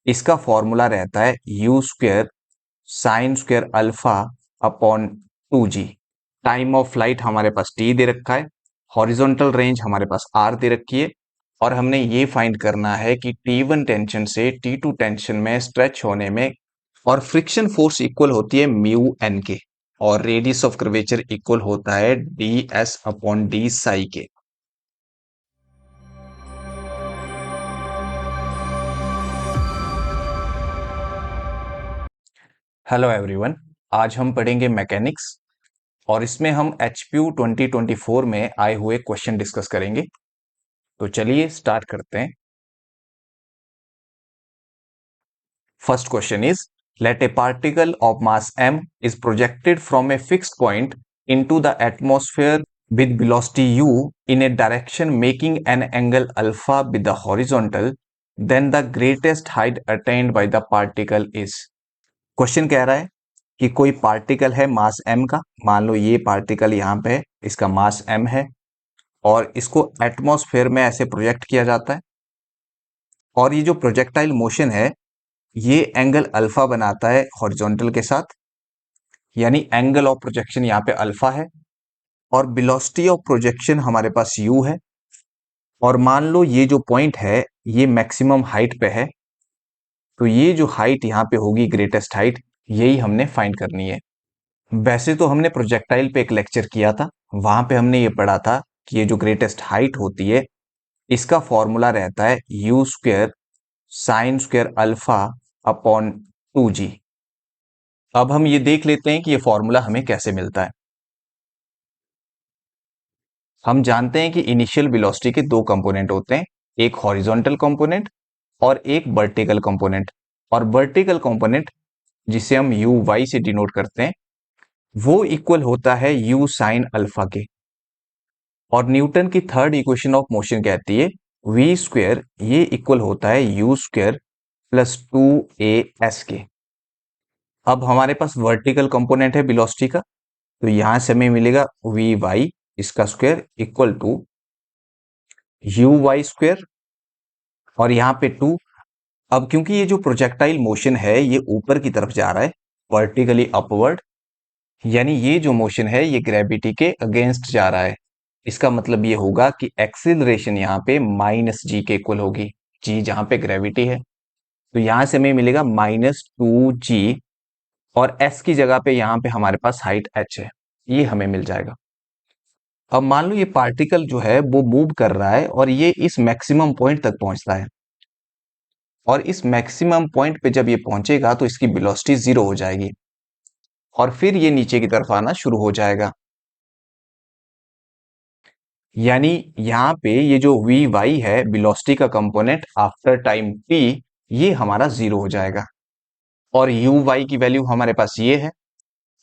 इसका फॉर्मूला रहता है u square sine square alpha upon 2g। Time of flight हमारे पास t दे रखा है, हॉरिजॉन्टल रेंज हमारे पास r दे रखी है, और हमने ये फाइंड करना है कि T1 टेंशन से T2 टेंशन में स्ट्रेच होने में और फ्रिक्शन फोर्स इक्वल होती है म्यू एन के, और रेडियस ऑफ कर्वेचर इक्वल होता है d S upon D psi k. Hello everyone, आज हम पढ़ेंगे मैकेनिक्स और इसमें हम एचपीयू 2024 में आए हुए क्वेश्चन डिस्कस करेंगे। तो चलिए स्टार्ट करते हैं। First question is, let a particle of mass m is projected from a fixed point into the atmosphere with velocity u in a direction making an angle alpha with the horizontal, then the greatest height attained by the particle is। Question कह रहा है कि कोई particle है मास m का, मान लो ये पार्टिकल यहाँ पे है, इसका मास m है और इसको एटमॉस्फेयर में ऐसे प्रोजेक्ट किया जाता है, और ये जो प्रोजेक्टाइल मोशन है ये एंगल अल्फा बनाता है हॉरिजॉन्टल के साथ, यानी एंगल ऑफ प्रोजेक्शन यहाँ पे अल्फा है, और वेलोसिटी ऑफ प्रोजेक्शन हमारे पास u है, और मान लो ये जो पॉइंट है ये मैक्सिमम हाइट पे है, तो ये जो हाइट यहाँ पे होगी ग्रेटेस्ट हाइट, यही हमने फाइंड करनी है। वैसे तो हमने प्रोजेक्टाइल पे एक लेक्चर किया था, वहां पे हमने ये पढ़ा था कि ये जो ग्रेटेस्ट हाइट होती है इसका फॉर्मूला रहता है u square sine square alpha upon 2g। अब हम ये देख लेते हैं कि ये फॉर्मूला हमें कैसे मिलता है। हम जानते हैं कि इनिशियल वेलोसिटी के दो कंपोनेंट होते हैं, एक हॉरिजॉन्टल कंपोनेंट और एक वर्टिकल कंपोनेंट, और वर्टिकल कंपोनेंट जिसे हम यू वाई से डिनोट करते हैं वो इक्वल होता है यू साइन अल्फा के। और न्यूटन की थर्ड इक्वेशन ऑफ मोशन कहती है वी स्क्वेयर ये इक्वल होता है यू स्क्वेयर प्लस 2as के। अब हमारे पास वर्टिकल कंपोनेंट है वेलोसिटी का, तो यहां से हमें मिलेगा वी वाई इसका square equal to U Y square, और यहाँ पे 2। अब क्योंकि ये जो प्रोजेक्टाइल मोशन है ये ऊपर की तरफ जा रहा है, वर्टिकली अपवर्ड, यानी ये जो मोशन है ये ग्रेविटी के अगेंस्ट जा रहा है। इसका मतलब ये होगा कि एक्सीलरेशन यहाँ पे माइनस जी के इक्वल होगी, जी जहां पे ग्रेविटी है, तो यहां से हमें मिलेगा -2g, और s की जगह पे यहाँ पे हमारे पास हाइट h है, ये हमें मिल जाएगा। अब मान लो ये पार्टिकल जो है वो मूव कर रहा है और ये इस मैक्सिमम पॉइंट तक पहुंचता है, और इस मैक्सिमम पॉइंट पे जब ये पहुंचेगा तो इसकी वेलोसिटी 0 हो जाएगी और फिर ये नीचे की तरफ आना शुरू हो जाएगा। यानी यहाँ पे ये जो वी वाई है वेलोसिटी का कंपोनेंट आफ्टर टाइम t, ये हमारा 0 हो जाएगा, और यू वाई की वैल्यू हमारे पास ये है,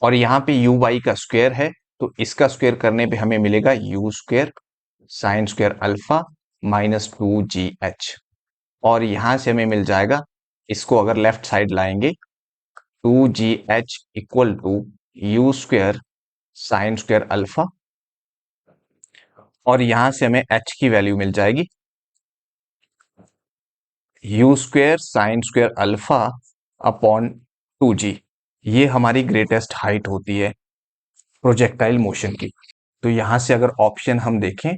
और यहाँ पे यू वाई का स्क्वायर है, तो इसका स्क्वायर करने पे हमें मिलेगा you square sine square alpha -2gh, और यहां से हमें मिल जाएगा, इसको अगर लेफ्ट साइड लाएंगे 2gh equal to U square sine square alpha, और यहां से हमें h की वैल्यू मिल जाएगी U square sine square alpha upon 2g। ये हमारी ग्रेटेस्ट हाइट होती है प्रोजेक्टाइल मोशन की। तो यहां से अगर ऑप्शन हम देखें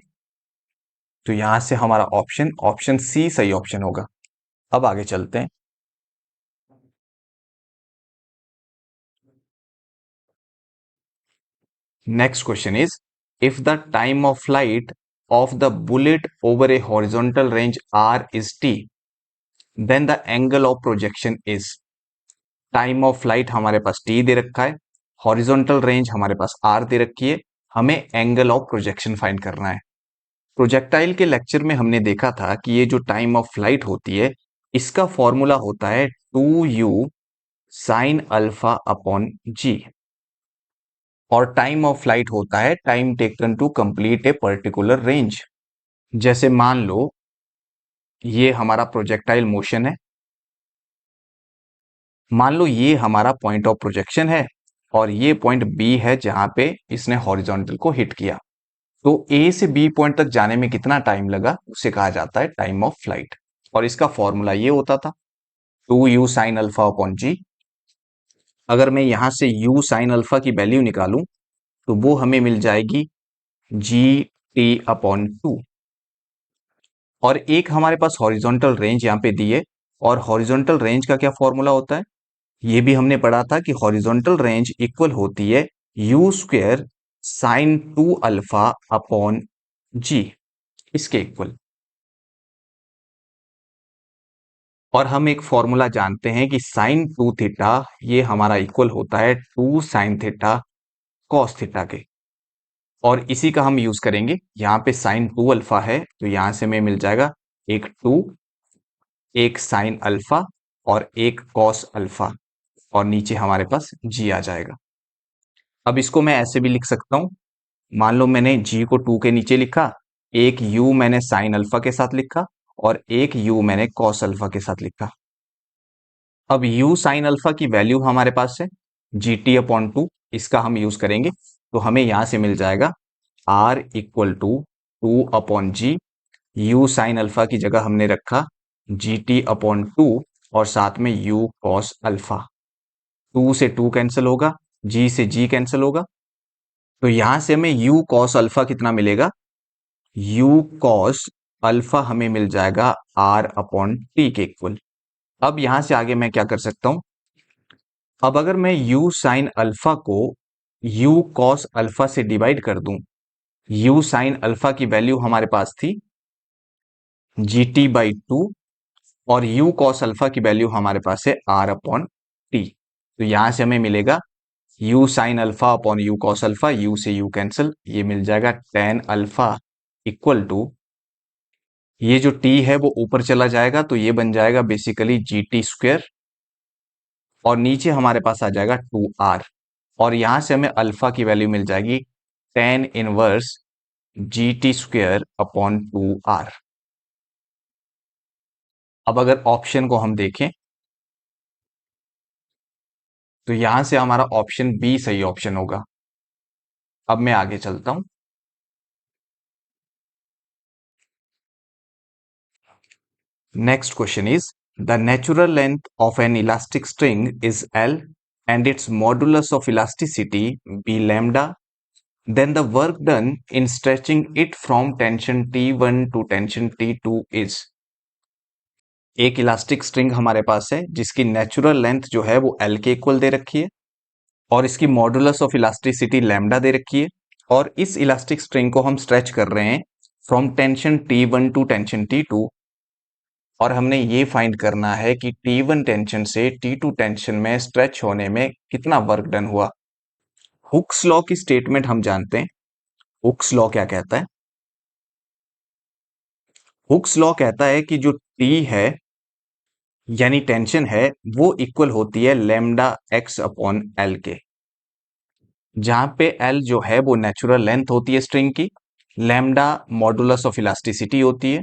तो यहां से हमारा ऑप्शन ऑप्शन सी सही ऑप्शन होगा। अब आगे चलते हैं। Next question is, if the time of flight of the bullet over a horizontal range r is t, then the angle of projection is। Time of flight हमारे पास t दे रखा है, horizontal range हमारे पास r दे रखी है, हमें angle of projection find करना है। Projectile के लेक्चर में हमने देखा था कि ये जो टाइम ऑफ फ्लाइट होती है इसका फॉर्मूला होता है 2u साइन अल्फा अपॉन जी, और टाइम ऑफ फ्लाइट होता है time taken to complete a particular range. जैसे मान लो ये हमारा प्रोजेक्टाइल मोशन है, मान लो ये हमारा पॉइंट ऑफ प्रोजेक्शन है और ये पॉइंट बी है जहां पे इसने हॉरिजॉन्टल को हिट किया, तो ए से बी पॉइंट तक जाने में कितना टाइम लगा उसे कहा जाता है टाइम ऑफ फ्लाइट, और इसका फॉर्मूला ये होता था 2u साइन अल्फा अपॉन जी। अगर मैं यहां से u साइन अल्फा की वैल्यू निकालूं तो वो हमें मिल जाएगी जी टी अपॉन 2। और एक हमारे पास हॉरिजॉन्टल रेंज यहाँ पे दी है, और हॉरिजॉन्टल रेंज का क्या फॉर्मूला होता है, ये भी हमने पढ़ा था कि हॉरिजॉन्टल रेंज इक्वल होती है u square sine 2 alpha upon g, इसके इक्वल। और हम एक फॉर्मूला जानते हैं कि साइन 2 थीटा ये हमारा इक्वल होता है 2 साइन थीटा कॉस थीटा के। और इसी का हम यूज करेंगे, यहाँ पे साइन 2 अल्फा है तो यहां से हमें मिल जाएगा एक 2, एक साइन अल्फा और एक कॉस अल्फा, और नीचे हमारे पास जी आ जाएगा। अब इसको मैं ऐसे भी लिख सकता हूं, मान लो मैंने जी को 2 के नीचे लिखा, एक यू मैंने साइन अल्फा के साथ लिखा और एक यू मैंने कॉस अल्फा के साथ लिखा। अब u साइन अल्फा की वैल्यू हमारे पास है जी टी अपॉन 2, इसका हम यूज करेंगे तो हमें यहां से मिल जाएगा r equal to 2 upon G. u sine alpha की जगह हमने रखा जी टी अपॉन 2 और साथ में u कॉस अल्फा। 2 से 2 कैंसिल होगा, g से g कैंसिल होगा, तो यहां से हमें u कॉस अल्फा कितना मिलेगा, u कॉस अल्फा हमें मिल जाएगा r अपॉन टी के इक्वल। अब यहां से आगे मैं क्या कर सकता हूं, अब अगर मैं u साइन अल्फा को u कॉस अल्फा से डिवाइड कर दूं, u साइन अल्फा की वैल्यू हमारे पास थी जी टी बाई 2 और u कॉस अल्फा की वैल्यू हमारे पास है r अपॉन टी। तो यहां से हमें मिलेगा u sine alpha upon u cos alpha, u से u कैंसिल, ये मिल जाएगा टेन अल्फा इक्वल टू, ये जो t है वो ऊपर चला जाएगा तो ये बन जाएगा बेसिकली जी टी स्क्वेयर, और नीचे हमारे पास आ जाएगा 2r, और यहां से हमें अल्फा की वैल्यू मिल जाएगी tan inverse G T square upon 2r। अब अगर ऑप्शन को हम देखें तो यहां से हमारा ऑप्शन बी सही ऑप्शन होगा। अब मैं आगे चलता हूं। Next question is the natural length of an elastic string is L and its modulus of elasticity be lambda, then the work done in stretching it from tension T1 to tension T2 is। एक elastic string हमारे पास है जिसकी natural length जो है वो L के equal दे रखी है, और इसकी मॉडुलस ऑफ इलास्टिसिटी लैम्डा दे रखी है, और इस इलास्टिक स्ट्रिंग को हम स्ट्रेच कर रहे हैं from tension T1 to tension T2, और हमने ये फाइंड करना है कि T1 टेंशन से T2 टेंशन में स्ट्रेच होने में कितना वर्क डन हुआ। हुक्स लॉ की स्टेटमेंट हम जानते हैं। हुक्स लॉ क्या कहता है, हुक्स लॉ कहता है कि जो T है यानी टेंशन है वो इक्वल होती है लेमडा एक्स अपॉन एल के, जहां पे एल जो है वो नेचुरल लेंथ होती है स्ट्रिंग की, लेमडा मॉडुलस ऑफ इलास्टिसिटी होती है,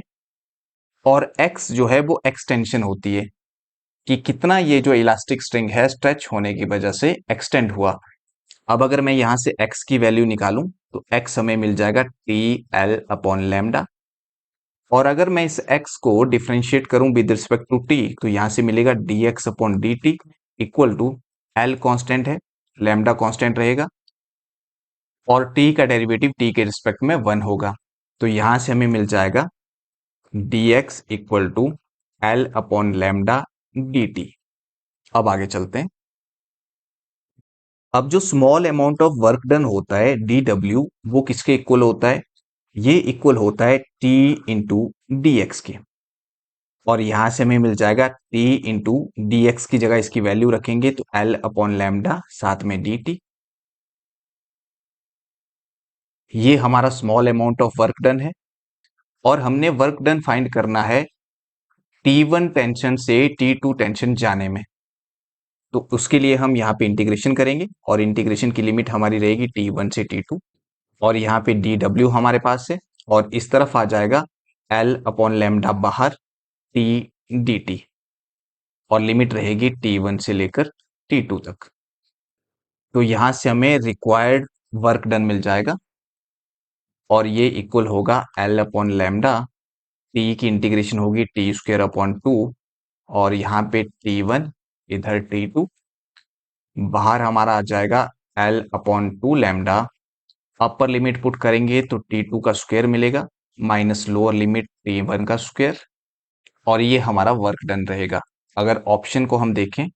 और एक्स जो है वो एक्सटेंशन होती है कि कितना ये जो इलास्टिक स्ट्रिंग है स्ट्रेच होने की वजह से एक्सटेंड हुआ। अब अगर मैं यहां से एक्स की वैल्यू निकालूं तो एक्स हमें मिल जाएगा टी एल अपॉन लेमडा, और अगर मैं इस x को डिफरेंशिएट करूं विद रिस्पेक्ट टू t तो यहां से मिलेगा dx upon D T equal to L constant है, लैम्डा कांस्टेंट रहेगा, और t का डेरिवेटिव t के रिस्पेक्ट में 1 होगा, तो यहां से हमें मिल जाएगा dx equal to L upon lambda D T. अब आगे चलते हैं। अब जो small amount of work done होता है dw वो किसके इक्वल होता है, ये इक्वल होता है t इंटू डी एक्स के, और यहां से हमें मिल जाएगा t इंटू डी एक्स की जगह इसकी वैल्यू रखेंगे तो l अपॉन लैम्डा साथ में डी टी। ये हमारा small amount of work done है, और हमने वर्क डन फाइंड करना है T1 टेंशन से T2 टेंशन जाने में, तो उसके लिए हम यहाँ पे इंटीग्रेशन करेंगे, और इंटीग्रेशन की लिमिट हमारी रहेगी T1 से T2, और यहाँ पे dw हमारे पास है, और इस तरफ आ जाएगा l अपॉन लैम्डा बाहर t dt, और लिमिट रहेगी T1 से लेकर T2 तक। तो यहां से हमें रिक्वायर्ड वर्क डन मिल जाएगा, और ये इक्वल होगा एल अपॉन लैम्डा, टी की इंटीग्रेशन होगी टी स्क्वेयर अपॉन 2, और यहाँ पे T1, इधर T2, बाहर हमारा आ जाएगा L/2 lambda. Upper limit put करेंगे तो T2 का स्क्वायर मिलेगा माइनस लोअर लिमिट T1 का स्क्वायर, और ये हमारा वर्क डन रहेगा। अगर ऑप्शन को हम देखें,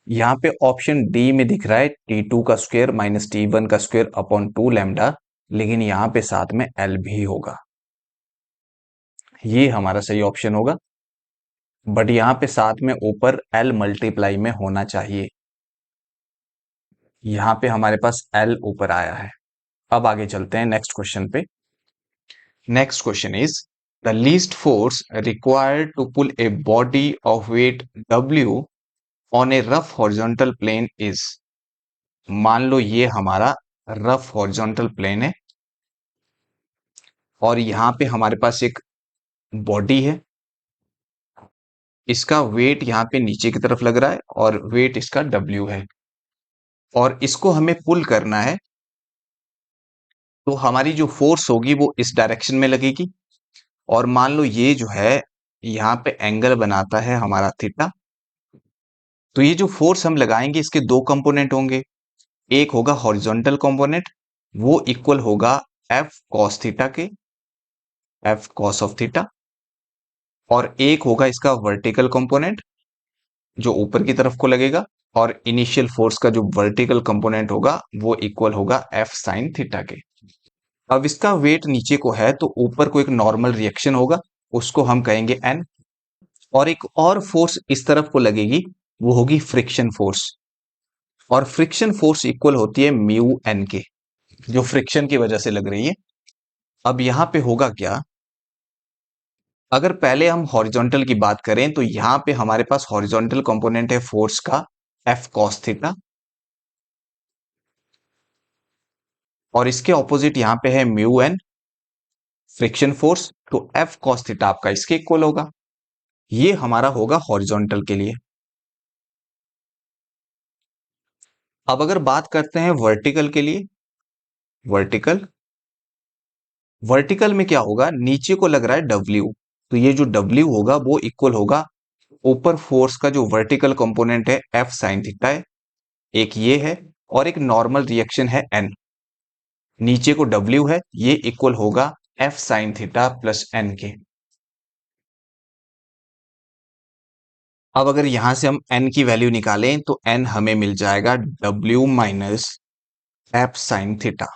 यहाँ पे ऑप्शन डी में दिख रहा है T2 का स्क्वायर माइनस T1 का स्क्वायर अपॉन 2 लैम्डा, लेकिन यहाँ पे साथ में L भी होगा, ये हमारा सही ऑप्शन होगा। बट यहाँ पे साथ में ऊपर L मल्टीप्लाई में होना चाहिए, यहाँ पे हमारे पास L ऊपर आया है। अब आगे चलते हैं नेक्स्ट क्वेश्चन पे। Next question is the least force required to pull a body of weight W on a rough horizontal plane is. मान लो ये हमारा रफ हॉरिजॉन्टल प्लेन है और यहाँ पे हमारे पास एक बॉडी है, इसका वेट यहाँ पे नीचे की तरफ लग रहा है और वेट इसका W है, और इसको हमें पुल करना है। तो हमारी जो फोर्स होगी वो इस डायरेक्शन में लगेगी, और मान लो ये जो है यहाँ पे एंगल बनाता है हमारा थीटा। तो ये जो फोर्स हम लगाएंगे इसके दो कंपोनेंट होंगे, एक होगा हॉरिजॉन्टल कंपोनेंट, वो इक्वल होगा F cos थीटा के, F cos ऑफ थीटा, और एक होगा इसका वर्टिकल कंपोनेंट जो ऊपर की तरफ को लगेगा, और इनिशियल फोर्स का जो वर्टिकल कंपोनेंट होगा वो इक्वल होगा F sin थीटा के। अब इसका वेट नीचे को है तो ऊपर को एक नॉर्मल रिएक्शन होगा, उसको हम कहेंगे N, और एक और फोर्स इस तरफ को लगेगी, वो होगी फ्रिक्शन फोर्स, और फ्रिक्शन फोर्स इक्वल होती है म्यू एन के, जो फ्रिक्शन की वजह से लग रही है। अब यहां पे होगा क्या, अगर पहले हम हॉरिजॉन्टल की बात करें तो यहां पे हमारे पास हॉरिजॉन्टल कंपोनेंट है फोर्स का F cos थीटा, और इसके ऑपोजिट यहां पे है म्यू एन फ्रिक्शन फोर्स, तो F cos थीटा आपका इसके इक्वल होगा। ये हमारा होगा हॉरिजॉन्टल के लिए। अब अगर बात करते हैं वर्टिकल के लिए, वर्टिकल वर्टिकल में क्या होगा, नीचे को लग रहा है W, तो ये जो W होगा वो इक्वल होगा ऊपर फोर्स का जो वर्टिकल कंपोनेंट है F sin थीटा है, एक ये है, और एक नॉर्मल रिएक्शन है N, नीचे को W है, ये इक्वल होगा F sin theta plus N के। अब अगर यहां से हम N की वैल्यू निकालें तो N हमें मिल जाएगा W minus F sin theta.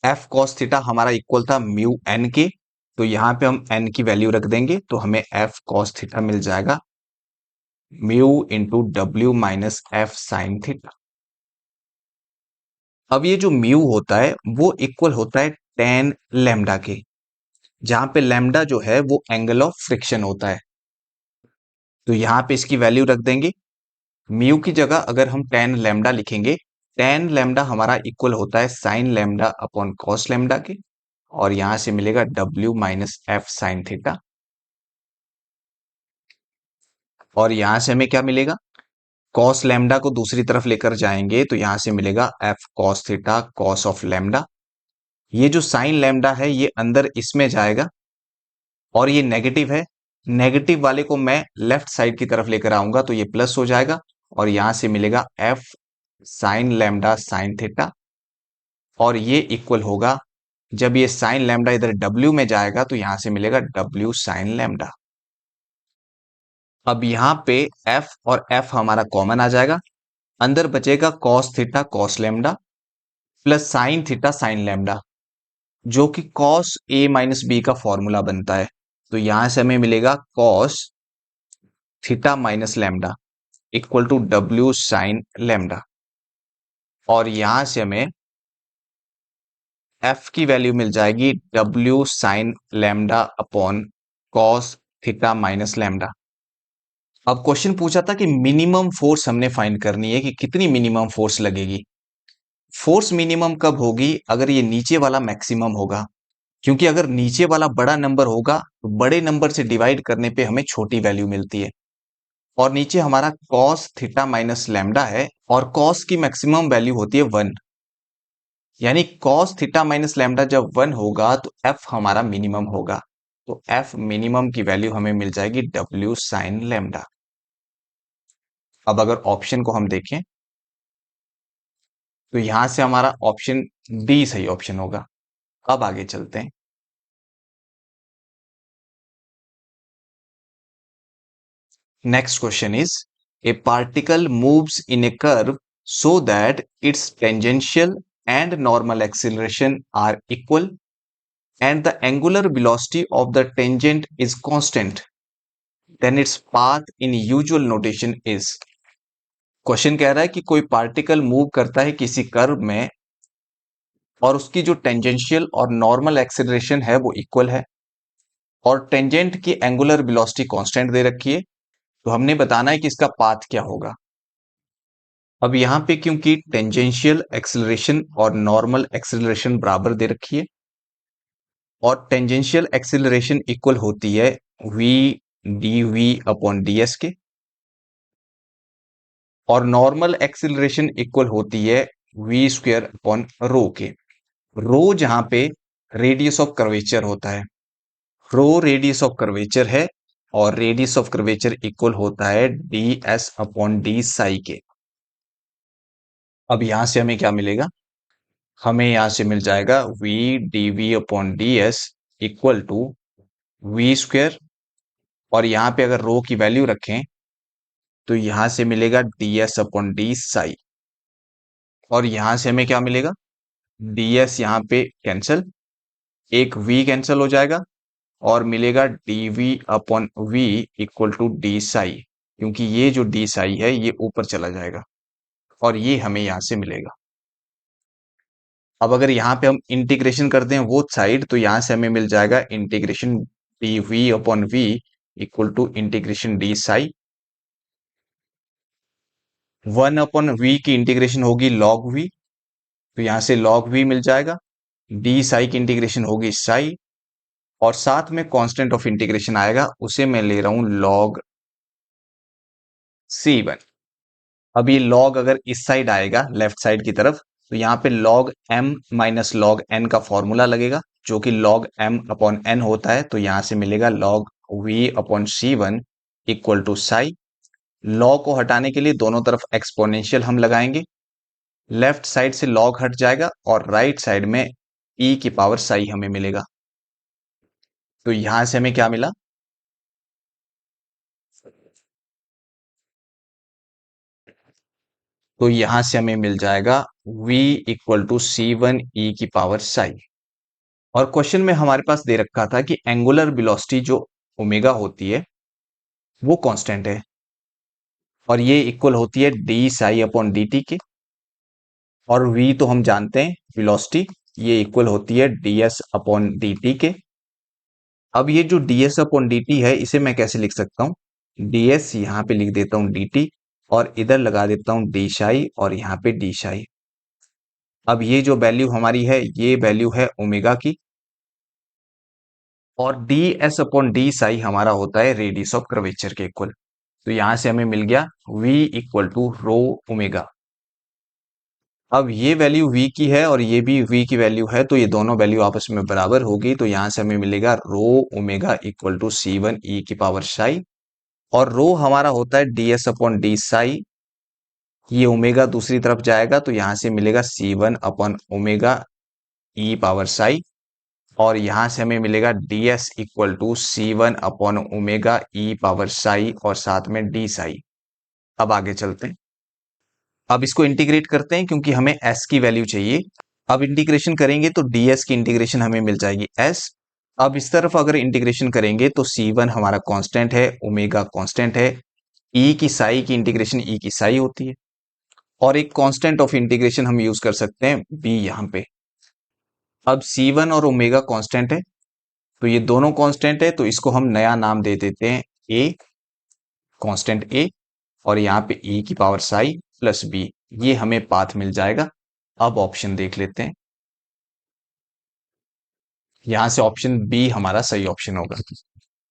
F cos theta हमारा इक्वल था म्यू N के, तो यहां पे हम N की वैल्यू रख देंगे तो हमें F cos थीटा मिल जाएगा mu into W minus F sin theta. अब ये जो म्यू होता है वो इक्वल होता है tan लैम्डा के, जहां पे लैम्डा जो है वो एंगल ऑफ फ्रिक्शन होता है, तो यहां पे इसकी वैल्यू रख देंगे। म्यू की जगह अगर हम tan लैम्डा लिखेंगे, tan लैम्डा हमारा इक्वल होता है sin lambda upon cos lambda के, और यहां से मिलेगा W minus F sin theta, और यहां से हमें क्या मिलेगा, cos लैम्डा को दूसरी तरफ लेकर जाएंगे तो यहां से मिलेगा F cos theta cos of lambda. ये जो साइन लैम्डा है ये अंदर इसमें जाएगा, और ये नेगेटिव है, नेगेटिव वाले को मैं लेफ्ट साइड की तरफ लेकर आऊंगा तो ये प्लस हो जाएगा, और यहां से मिलेगा F sign lambda sine theta, और ये इक्वल होगा, जब ये साइन लैम्डा इधर W में जाएगा तो यहां से मिलेगा W साइन लैम्डा। अब यहां पे F और F हमारा कॉमन आ जाएगा, अंदर बचेगा cos theta cos lambda plus sine theta sine lambda, जो कि cos a माइनस बी का फॉर्मूला बनता है। तो यहां से हमें मिलेगा cos theta minus lambda equal to W sine lambda, और यहां से हमें F की वैल्यू मिल जाएगी W sine lambda upon cos theta minus lambda. अब क्वेश्चन पूछा था कि मिनिमम फोर्स हमने फाइंड करनी है कि कितनी मिनिमम फोर्स लगेगी। फोर्स मिनिमम कब होगी, अगर ये नीचे वाला मैक्सिमम होगा, क्योंकि अगर नीचे वाला बड़ा नंबर होगा तो बड़े नंबर से डिवाइड करने पे हमें छोटी वैल्यू मिलती है, और नीचे हमारा cos थीटा माइनस लैम्डा है, और cos की मैक्सिमम वैल्यू होती है 1, यानी कॉस थीटा माइनस लैम्डा जब 1 होगा तो एफ हमारा मिनिमम होगा। तो एफ मिनिमम की वैल्यू हमें मिल जाएगी डब्ल्यू साइन लैम्डा। अब अगर ऑप्शन को हम देखें तो यहां से हमारा ऑप्शन डी सही ऑप्शन होगा। अब आगे चलते हैं। Next question is a particle moves in A curve so that its tangential and normal acceleration are equal and the angular velocity of the tangent is constant, then its path in usual notation is। Question कह रहा है कि कोई particle move करता है किसी curve में और उसकी जो टेंजेंशियल और नॉर्मल एक्सेलरेशन है वो इक्वल है और टेंजेंट की एंगुलर वेलोसिटी कांस्टेंट दे रखी है, तो हमने बताना है कि इसका पाथ क्या होगा। अब यहां पे क्योंकि टेंजेंशियल एक्सेलरेशन और नॉर्मल एक्सेलरेशन बराबर दे रखी है और टेंजेंशियल एक्सेलरेशन इक्वल होती है v D V upon D S के और नॉर्मल एक्सेलरेशन इक्वल होती है वी स्क्वेयर अपॉन रो के। रो जहां पे रेडियस ऑफ कर्वेचर होता है, रो रेडियस ऑफ कर्वेचर है और रेडियस ऑफ कर्वेचर इक्वल होता है d S upon D psi के। अब यहां से हमें क्या मिलेगा, हमें यहां से मिल जाएगा v D V upon D S equal to V square और यहां पे अगर रो की वैल्यू रखें तो यहां से मिलेगा d S upon D Sai और यहां से हमें क्या मिलेगा, डी एस यहाँ पे कैंसिल, एक v कैंसिल हो जाएगा और मिलेगा D V upon V equal to D psi, क्योंकि ये जो डी साई है ये ऊपर चला जाएगा और ये हमें यहां से मिलेगा। अब अगर यहाँ पे हम इंटीग्रेशन करते हैं वो साइड तो यहां से हमें मिल जाएगा integration D V upon V equal to integration D psi. 1 upon V की इंटीग्रेशन होगी लॉग वी, तो यहां से log v मिल जाएगा। डी साई की इंटीग्रेशन होगी साई और साथ में कांस्टेंट ऑफ इंटीग्रेशन आएगा, उसे मैं ले रहा हूं log c1। अब ये log अगर इस साइड आएगा लेफ्ट साइड की तरफ तो यहाँ पे log m minus log n का फॉर्मूला लगेगा जो कि log m अपॉन n होता है, तो यहां से मिलेगा log v upon c1 equal to psi. log को हटाने के लिए दोनों तरफ एक्सपोनेंशियल हम लगाएंगे, लेफ्ट साइड से log हट जाएगा और राइट साइड में e की पावर साई हमें मिलेगा। तो यहां से हमें क्या मिला, तो यहां से हमें मिल जाएगा v equal to c one e की पावर साई। और क्वेश्चन में हमारे पास दे रखा था कि एंगुलर वेलोसिटी जो ओमेगा होती है वो कांस्टेंट है और ये इक्वल होती है D psi upon D T के और v तो हम जानते हैं वेलोसिटी, ये इक्वल होती है d S upon D T के। अब ये जो D S upon D T है इसे मैं कैसे लिख सकता हूं, डी एस यहां पे लिख देता हूं डी टी और इधर लगा देता हूं डी शाई और यहाँ पे डी शाई। अब ये जो वैल्यू हमारी है ये वैल्यू है ओमेगा की और D S upon D psi हमारा होता है रेडियस ऑफ कर्वेचर के इक्वल। तो यहां से हमें मिल गया v equal to rho omega. अब ये वैल्यू v की है और ये भी v की वैल्यू है तो ये दोनों वैल्यू आपस में बराबर होगी, तो यहां से हमें मिलेगा rho omega equal to c one e की पावर साई और रो हमारा होता है d S upon D psi. ये ओमेगा दूसरी तरफ जाएगा तो यहां से मिलेगा c one upon omega e power psi और यहां से हमें मिलेगा d S equal to c one upon omega e power psi और साथ में डी साई। अब आगे चलते हैं, अब इसको इंटीग्रेट करते हैं क्योंकि हमें s की वैल्यू चाहिए। अब इंटीग्रेशन करेंगे तो ds की इंटीग्रेशन हमें मिल जाएगी s। अब इस तरफ अगर इंटीग्रेशन करेंगे तो c1 हमारा कांस्टेंट है, ओमेगा कांस्टेंट है, e की साई की इंटीग्रेशन e की साई होती है और एक कांस्टेंट ऑफ इंटीग्रेशन हम यूज कर सकते हैं b यहां पे। अब c1 और ओमेगा कांस्टेंट है तो ये दोनों कांस्टेंट है तो इसको हम नया नाम दे देते हैं a, कांस्टेंट a और यहाँ पे e की पावर साई प्लस b, ये हमें पाथ मिल जाएगा। अब ऑप्शन देख लेते हैं, यहां से ऑप्शन बी हमारा सही ऑप्शन होगा।